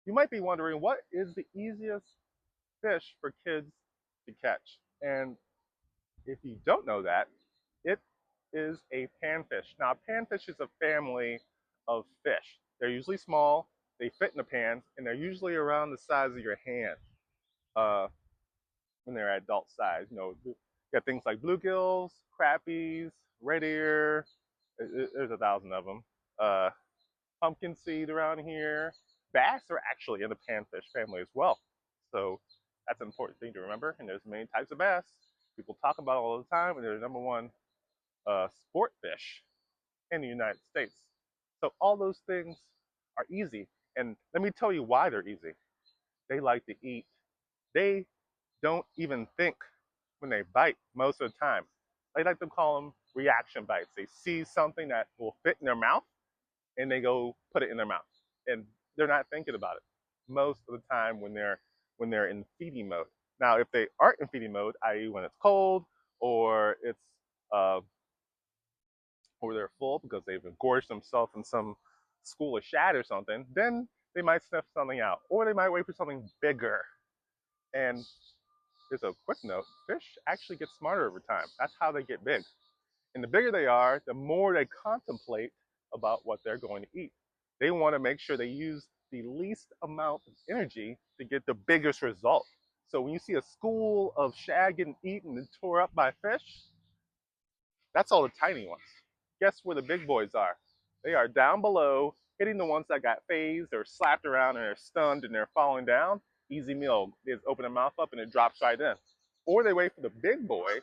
You might be wondering, what is the easiest fish for kids to catch? And if you don't know that, it is a panfish. Now, a panfish is a family of fish. They're usually small, they fit in a pan, and they're usually around the size of your hand uh, when they're adult size. You got things like bluegills, crappies, red ear. There's a thousand of them. Uh, Pumpkin seed around here. Bass are actually in the panfish family as well. So that's an important thing to remember. And there's many types of bass. People talk about it all the time, and they're the number one sport fish in the United States. So all those things are easy. And let me tell you why they're easy. They like to eat. They don't even think when they bite most of the time. I like to call them reaction bites. They see something that will fit in their mouth and they go put it in their mouth. And they're not thinking about it most of the time when they're in feeding mode. Now, if they aren't in feeding mode, i.e., when it's cold or it's uh, or they're full because they've gorged themselves in some school of shad or something, then they might sniff something out, or they might wait for something bigger. And here's a quick note: fish actually get smarter over time. That's how they get big. And the bigger they are, the more they contemplate about what they're going to eat. They want to make sure they use the least amount of energy to get the biggest result. So when you see a school of shad getting eaten and tore up by fish, that's all the tiny ones. Guess where the big boys are? They are down below, hitting the ones that got phased or slapped around and they're stunned and they're falling down. Easy meal. They just open their mouth up and it drops right in. Or they wait for the big boy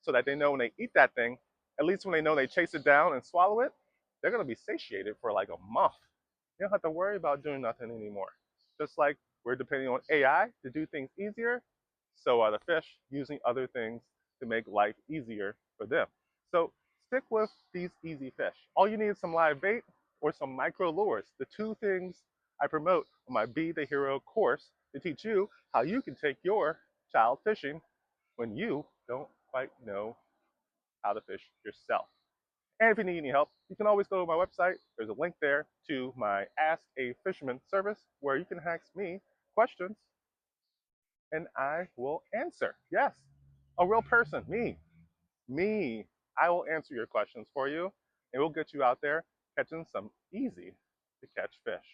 so that they know when they eat that thing, at least when they know they chase it down and swallow it, they're going to be satiated for like a month. You don't have to worry about doing nothing anymore. Just like we're depending on AI to do things easier, so are the fish using other things to make life easier for them. So stick with these easy fish. All you need is some live bait or some micro lures. The two things I promote on my Be the Hero course to teach you how you can take your child fishing when you don't quite know how to fish yourself. And if you need any help, you can always go to my website. There's a link there to my Ask a Fisherman service where you can ask me questions and I will answer. Yes, a real person, me. I will answer your questions for you and we'll get you out there catching some easy to catch fish.